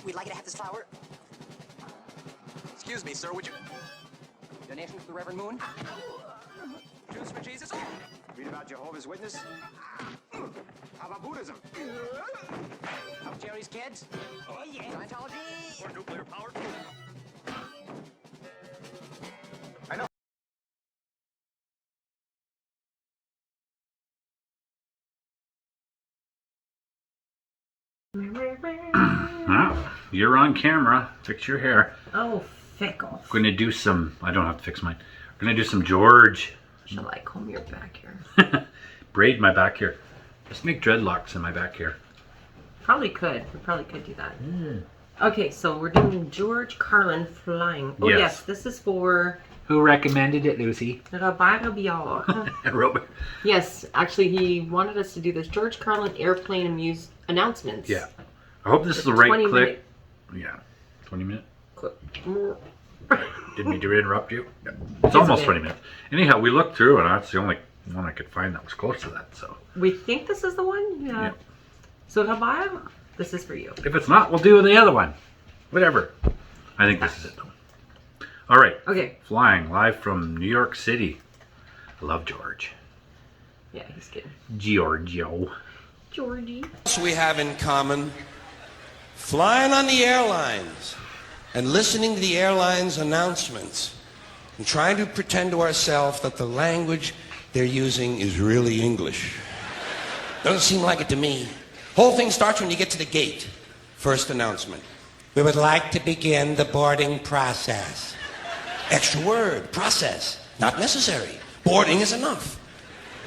We'd like you to have this flower. Excuse me, sir, would you... Donation to the Reverend Moon? Juice for Jesus? Read about Jehovah's Witness? How about Buddhism? How about Jerry's Kids? Oh, yeah. Scientology? Or nuclear power? I know. Well, you're on camera. Fix your hair. Oh, fickle. Going to do some... I don't have to fix mine. We're going to do some George. Shall I comb your back hair? Braid my back hair. Just make dreadlocks in my back hair. Probably could. We probably could do that. Okay, so we're doing George Carlin Flying. Oh, yes. This is for... Who recommended it, Lucy? Robert. Yes, actually, he wanted us to do this George Carlin airplane announcements. Yeah. I hope this is the right clip. Yeah. 20 minute? Clip. Didn't mean to interrupt you. Yeah. It's almost 20 minutes. Anyhow, we looked through and that's the only one I could find that was close to that. So we think this is the one? Yeah. So Habaya, this is for you. If it's not, we'll do the other one. Whatever. I think this is it though. All right. Okay. Flying live from New York City. I love George. Yeah, he's good. Giorgio. Georgie. We have in common flying on the airlines and listening to the airlines announcements and trying to pretend to ourselves that the language they're using is really English. Doesn't seem like it to me. Whole thing starts when you get to the gate. First announcement. We would like to begin the boarding process. Extra word, process. Not necessary. Boarding is enough.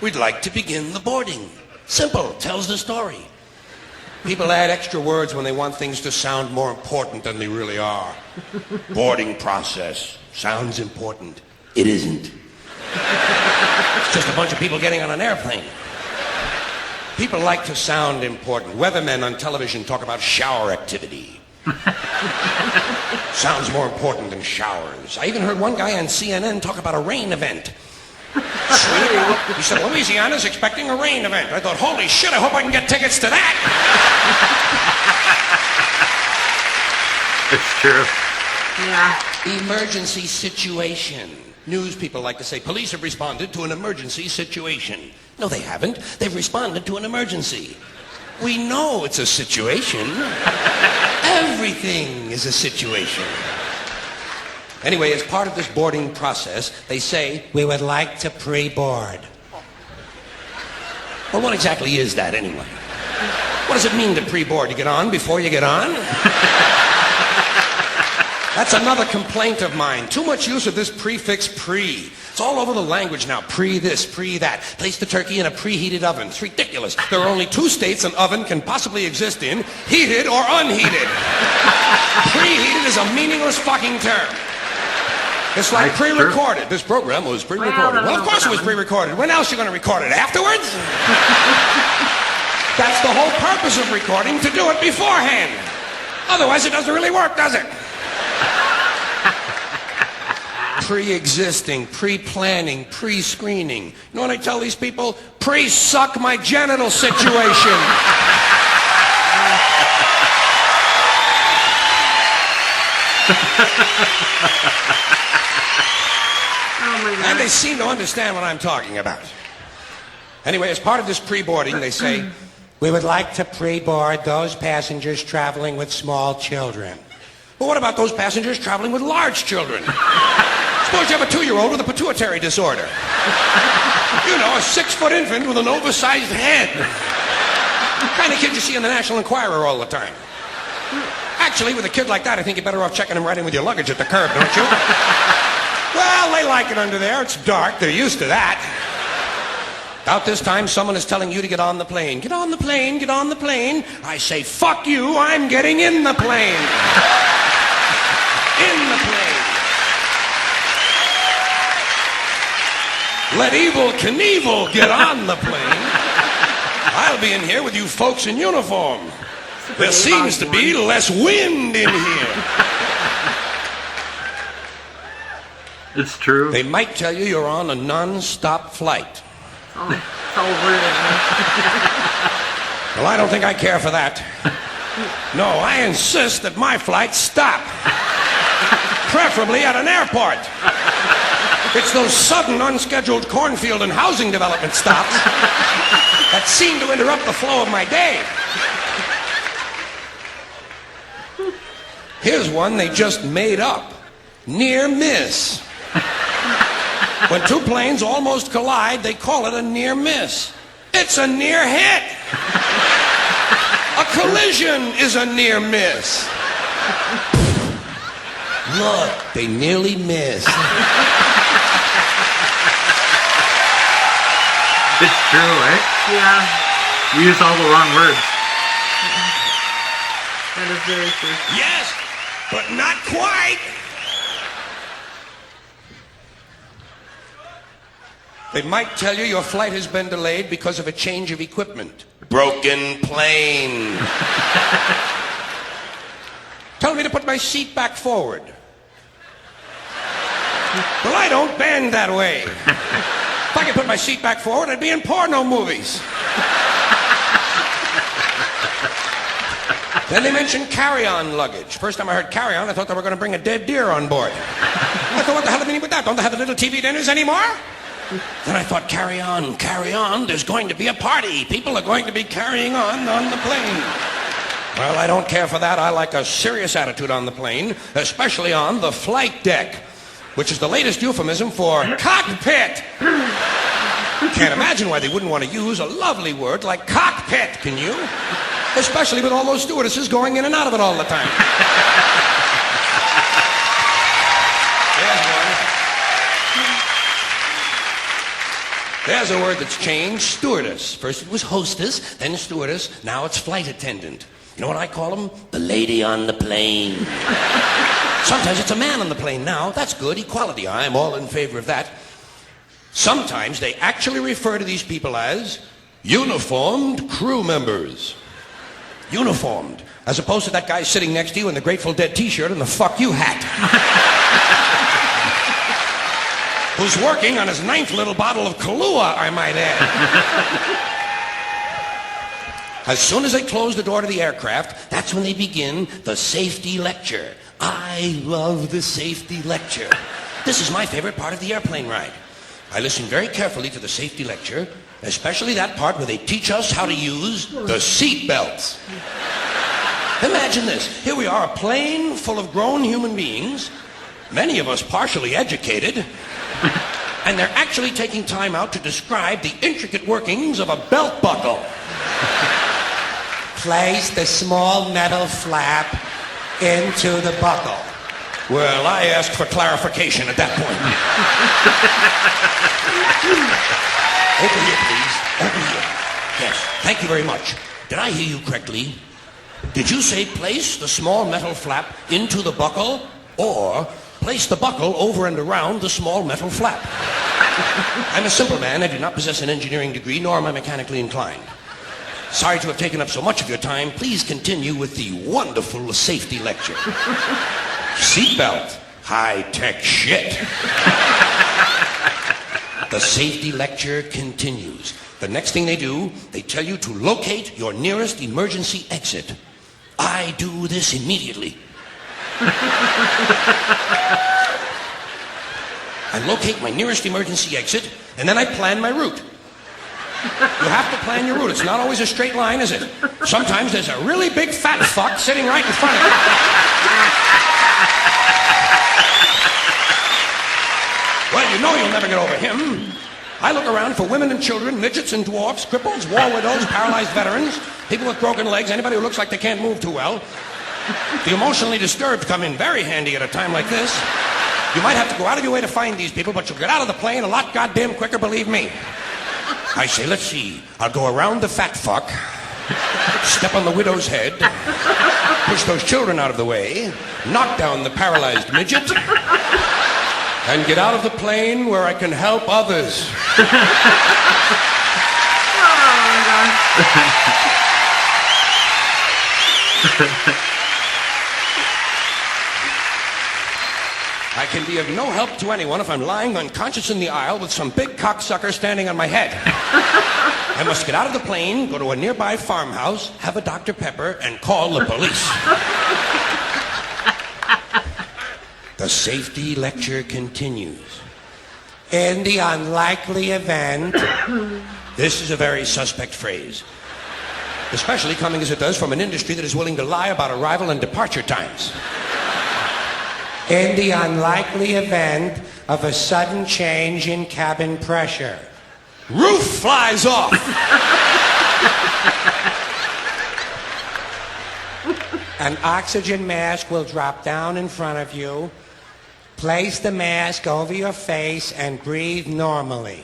We'd like to begin the boarding. Simple, tells the story. People add extra words when they want things to sound more important than they really are. Boarding process. Sounds important. It isn't. It's just a bunch of people getting on an airplane. People like to sound important. Weathermen on television talk about shower activity. Sounds more important than showers. I even heard one guy on CNN talk about a rain event. Sweet. He said, Louisiana's expecting a rain event. I thought, holy shit, I hope I can get tickets to that. It's true. Yeah. Emergency situation. News people like to say, police have responded to an emergency situation. No, they haven't. They've responded to an emergency. We know it's a situation. Everything is a situation. Anyway, as part of this boarding process, they say, we would like to pre-board. Well, what exactly is that anyway? What does it mean to pre-board? You get on before you get on? That's another complaint of mine. Too much use of this prefix pre. It's all over the language now. Pre this, pre that. Place the turkey in a preheated oven. It's ridiculous. There are only two states an oven can possibly exist in, heated or unheated. Preheated is a meaningless fucking term. It's like pre-recorded. This program was pre-recorded. Well, of course it was pre-recorded. When else are you going to record it? Afterwards? That's the whole purpose of recording, to do it beforehand. Otherwise it doesn't really work, does it? Pre-existing, pre-planning, pre-screening. You know what I tell these people? Pre-suck my genital situation. Oh my God. And they seem to understand what I'm talking about. Anyway, as part of this pre-boarding, they say, we would like to pre-board those passengers traveling with small children. Well, what about those passengers traveling with large children? Suppose you have a 2-year-old with a pituitary disorder. You know, a 6-foot infant with an oversized head. The kind of kid you see in the National Enquirer all the time. Actually, with a kid like that, I think you're better off checking him right in with your luggage at the curb, don't you? Well, they like it under there. It's dark. They're used to that. About this time, someone is telling you to get on the plane. Get on the plane, get on the plane. I say, fuck you, I'm getting in the plane. In the plane. Let Evel Knievel get on the plane. I'll be in here with you folks in uniform. There seems to be less wind in here. It's true. They might tell you you're on a non-stop flight. Oh, it's all worded. Well, I don't think I care for that. No, I insist that my flights stop. Preferably at an airport. It's those sudden, unscheduled cornfield and housing development stops that seem to interrupt the flow of my day. Here's one they just made up. Near miss. When two planes almost collide, they call it a near miss. It's a near hit. A collision is a near miss. Look, they nearly missed. It's true, right? Yeah, We use all the wrong words. that is very true. Yes, but not quite. They might tell you your flight has been delayed because of a change of equipment. Broken plane. Tell me to put my seat back forward. Well, I don't bend that way. If I could put my seat back forward, I'd be in porno movies. Then they mentioned carry-on luggage. First time I heard carry-on, I thought they were going to bring a dead deer on board. I thought, what the hell do they mean with that? Don't they have the little TV dinners anymore? Then I thought, carry on, there's going to be a party. People are going to be carrying on the plane. Well, I don't care for that. I like a serious attitude on the plane, especially on the flight deck, which is the latest euphemism for cockpit. Can't imagine why they wouldn't want to use a lovely word like cockpit, can you? Especially with all those stewardesses going in and out of it all the time. There's a word that's changed, stewardess. First it was hostess, then stewardess, now it's flight attendant. You know what I call them? The lady on the plane. Sometimes it's a man on the plane now. That's good, equality. I'm all in favor of that. Sometimes they actually refer to these people as uniformed crew members. Uniformed. As opposed to that guy sitting next to you in the Grateful Dead t-shirt and the fuck you hat. Who's working on his 9th little bottle of Kahlua, I might add. As soon as they close the door to the aircraft, that's when they begin the safety lecture. I love the safety lecture. This is my favorite part of the airplane ride. I listen very carefully to the safety lecture, especially that part where they teach us how to use the seat belts. Imagine this. Here we are, a plane full of grown human beings, many of us partially educated, and they're actually taking time out to describe the intricate workings of a belt buckle. Place the small metal flap into the buckle. Well, I asked for clarification at that point. Over here, please. Over here. Yes, thank you very much. Did I hear you correctly? Did you say place the small metal flap into the buckle, or place the buckle over and around the small metal flap? I'm a simple man. I do not possess an engineering degree, nor am I mechanically inclined. Sorry to have taken up so much of your time. Please continue with the wonderful safety lecture. Seatbelt. High-tech shit. The safety lecture continues. The next thing they do, they tell you to locate your nearest emergency exit. I do this immediately. I locate my nearest emergency exit, and then I plan my route. You have to plan your route. It's not always a straight line, is it? Sometimes there's a really big fat fuck sitting right in front of you. Well, you know you'll never get over him. I look around for women and children, midgets and dwarfs, cripples, war widows, paralyzed veterans, people with broken legs, anybody who looks like they can't move too well. The emotionally disturbed come in very handy at a time like this. You might have to go out of your way to find these people, but you'll get out of the plane a lot goddamn quicker, believe me. I say, let's see. I'll go around the fat fuck, step on the widow's head, push those children out of the way, knock down the paralyzed midget, and get out of the plane where I can help others. I can be of no help to anyone if I'm lying unconscious in the aisle with some big cocksucker standing on my head. I must get out of the plane, go to a nearby farmhouse, have a Dr. Pepper, and call the police. The safety lecture continues. In the unlikely event... This is a very suspect phrase, especially coming as it does from an industry that is willing to lie about arrival and departure times. In the unlikely event of a sudden change in cabin pressure, roof flies off. An oxygen mask will drop down in front of you. Place the mask over your face and breathe normally.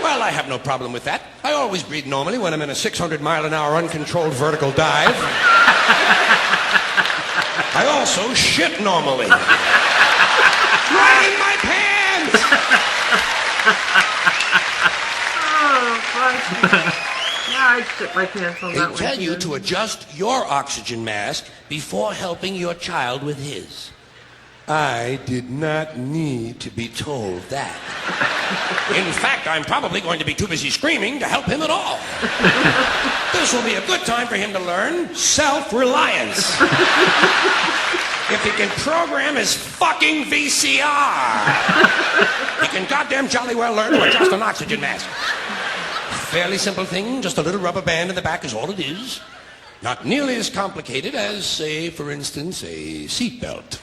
Well, I have no problem with that. I always breathe normally when I'm in a 600-mile-an-hour uncontrolled vertical dive. I also shit normally. Right in my pants! Oh, fuck. Yeah, I'd shit my pants on that They one. tell you too. to adjust your oxygen mask before helping your child with his. I did not need to be told that. In fact, I'm probably going to be too busy screaming to help him at all. This will be a good time for him to learn self-reliance. If he can program his fucking VCR, he can goddamn jolly well learn to adjust an oxygen mask. Fairly simple thing, just a little rubber band in the back is all it is. Not nearly as complicated as, say, for instance, a seatbelt.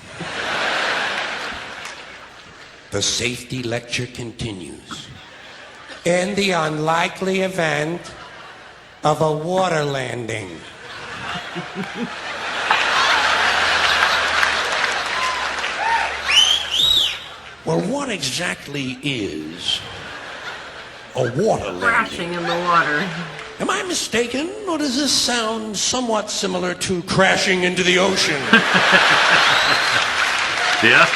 The safety lecture continues. In the unlikely event of a water landing. Well, what exactly is a water landing? Crashing in the water. Am I mistaken, or does this sound somewhat similar to crashing into the ocean? Yeah?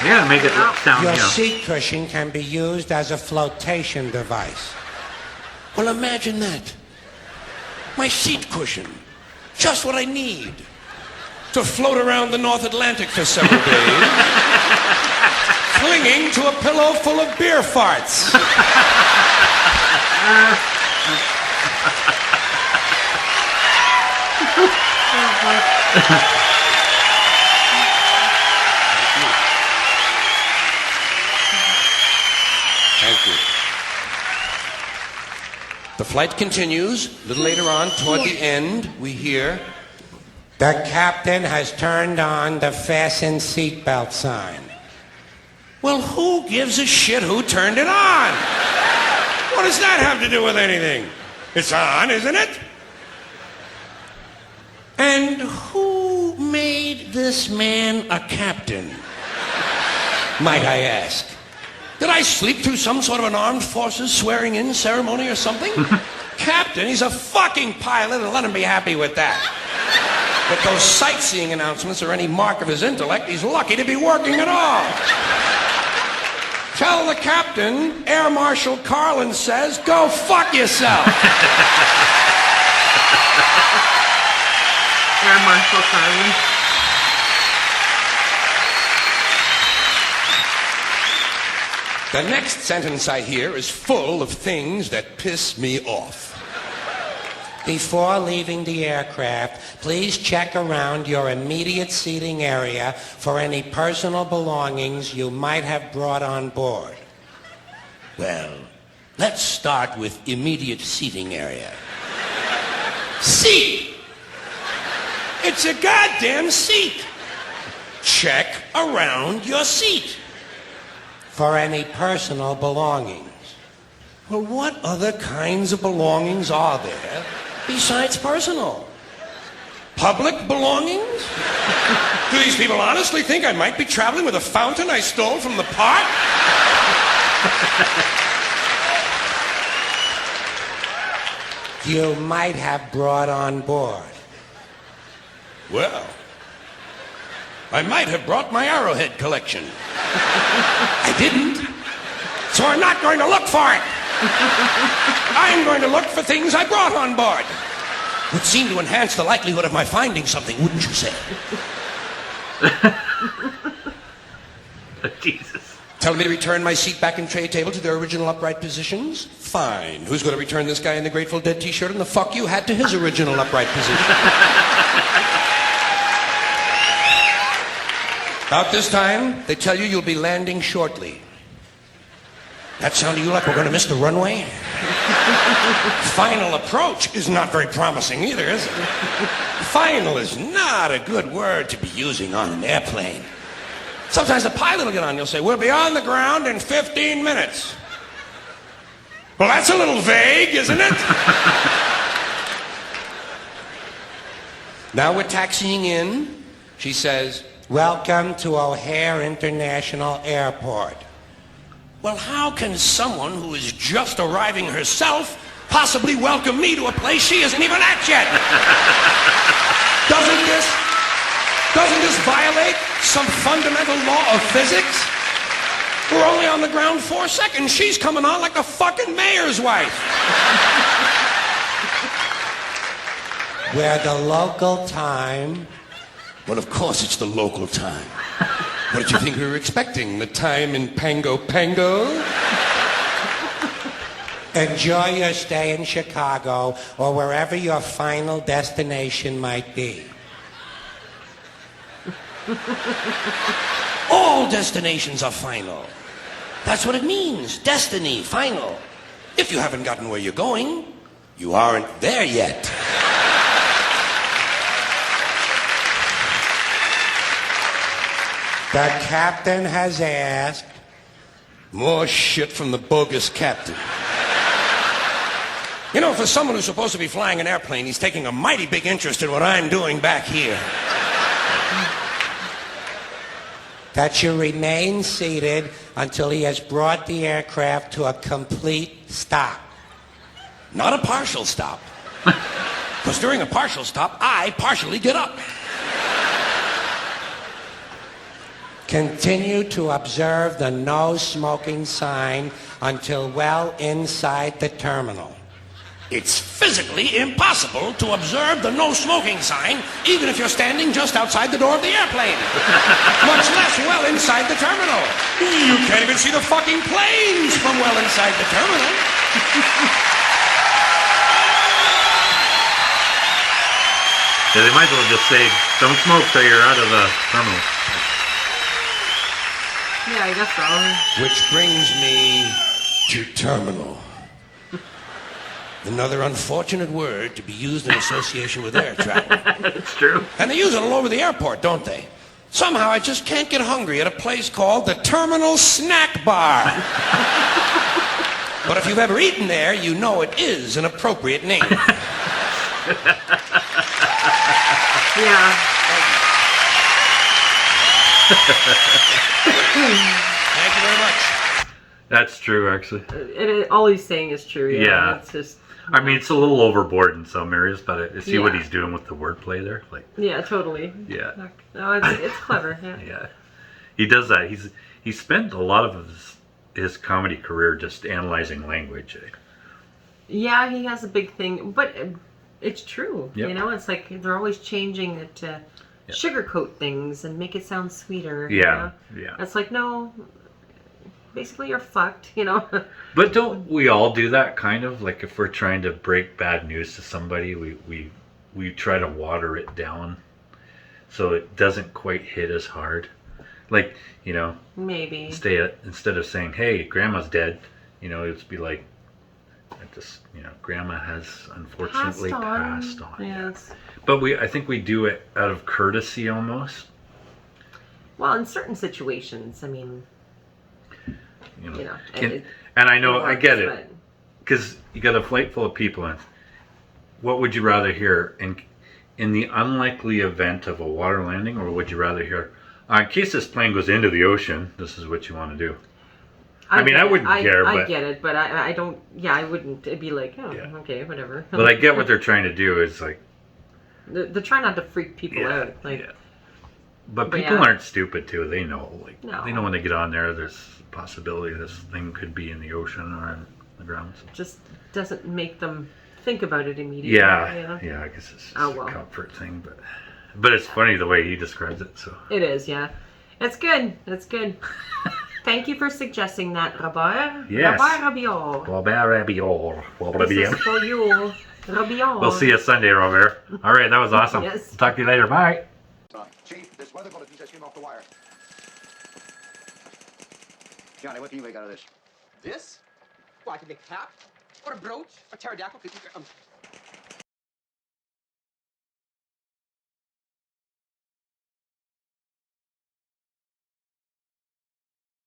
Yeah, make it sound, Your you know. seat cushion can be used as a flotation device. Well, imagine that. My seat cushion. Just what I need. To float around the North Atlantic for several days. Clinging to a pillow full of beer farts. Thank you. The flight continues. A little later on, toward the end, we hear... The captain has turned on the fasten seatbelt sign. Well, who gives a shit who turned it on? What does that have to do with anything? It's on, isn't it? And who made this man a captain? Might I ask? Did I sleep through some sort of an armed forces swearing-in ceremony or something? Captain, he's a fucking pilot, and let him be happy with that. If those sightseeing announcements are any mark of his intellect, he's lucky to be working at all. Tell the captain, Air Marshal Carlin says, go fuck yourself. Air Marshal Carlin. The next sentence I hear is full of things that piss me off. Before leaving the aircraft, please check around your immediate seating area for any personal belongings you might have brought on board. Well, let's start with immediate seating area. Seat! It's a goddamn seat! Check around your seat for any personal belongings. Well, what other kinds of belongings are there besides personal? Public belongings? Do these people honestly think I might be traveling with a fountain I stole from the park? You might have brought on board. Well, I might have brought my arrowhead collection. I didn't, so I'm not going to look for it. I'm going to look for things I brought on board. Would seem to enhance the likelihood of my finding something, wouldn't you say? Jesus. Tell me to return my seat back and tray table to their original upright positions? Fine. Who's going to return this guy in the Grateful Dead t-shirt and the fuck you hat to his original upright position? About this time, they tell you you'll be landing shortly. That sound to you like we're going to miss the runway? Final approach is not very promising either, is it? Final is not a good word to be using on an airplane. Sometimes the pilot will get on and he'll say, we'll be on the ground in 15 minutes. Well, that's a little vague, isn't it? Now we're taxiing in. She says, welcome to O'Hare International Airport. Well, how can someone who is just arriving herself possibly welcome me to a place she isn't even at yet? Doesn't this violate some fundamental law of physics? We're only on the ground 4 seconds. She's coming on like the fucking mayor's wife. Where the local time... Well, of course it's the local time. What did you think we were expecting? The time in Pango Pango? Enjoy your stay in Chicago or wherever your final destination might be. All destinations are final. That's what it means. Destiny, final. If you haven't gotten where you're going, you aren't there yet. The captain has asked. More shit from the bogus captain. You know, for someone who's supposed to be flying an airplane, he's taking a mighty big interest in what I'm doing back here. That you remain seated until he has brought the aircraft to a complete stop. Not a partial stop. Because during a partial stop, I partially get up. Continue to observe the no smoking sign until well inside the terminal. It's physically impossible to observe the no smoking sign even if you're standing just outside the door of the airplane. Much less well inside the terminal. You can't even see the fucking planes from well inside the terminal. Yeah, they might as well just say, don't smoke till you're out of the terminal. Yeah, I guess so. Which brings me to terminal. Another unfortunate word to be used in association with air travel. It's true. And they use it all over the airport, don't they? Somehow I just can't get hungry at a place called the Terminal Snack Bar. But if you've ever eaten there, you know it is an appropriate name. Yeah. Thank you very much. That's true, actually. All he's saying is true. Yeah. It's just. I mean, it's a little overboard in some areas, but I see what Yeah. he's doing with the wordplay there. Like, Yeah, totally. yeah, No, it's clever. Yeah. yeah, he does that. He spent a lot of his comedy career just analyzing language. Yeah, he has a big thing, but it's true. Yep. You know, it's like they're always changing it to sugarcoat things and make it sound sweeter. Yeah, you know? yeah. It's like, no, basically you're fucked, you know? But don't we all do that kind of? Like if we're trying to break bad news to somebody, we try to water it down so it doesn't quite hit as hard. Like, you know, Maybe. instead of saying, hey, grandma's dead, you know, it'd be like, grandma has unfortunately passed on. Yes. But I think we do it out of courtesy almost. Well, in certain situations, I mean, You know, you know, and I know, I get it. but- Because you got a flight full of people, and what would you rather hear in the unlikely event of a water landing, or would you rather hear, in case this plane goes into the ocean, this is what you want to do? I mean, I wouldn't care, I but get it, but I don't. Yeah, I wouldn't. It'd be like, oh, Yeah. okay, whatever. but I get what they're trying to do. Is like, They're trying not to freak people yeah, out. Like, yeah. But But people yeah. aren't stupid too. They know, like, No. they know when they get on there, there's a possibility this thing could be in the ocean or in the ground. So. just doesn't make them think about it immediately. Yeah, you know? yeah. I guess it's just Oh, well. a comfort thing, but But it's funny the way he describes it. So It is, yeah. It's good. It's good. Thank you for suggesting that, Robert. Yes. Robert Rabiot. This is for you, Rabiot. we'll see you Sunday, Robert. All right, that was awesome. Yes. Talk to you later. Bye. Chief, this weather bulletin just came off the wire. Johnny, what can you make out of this? This? Well, I can make a cap, or a brooch, a pterodactyl.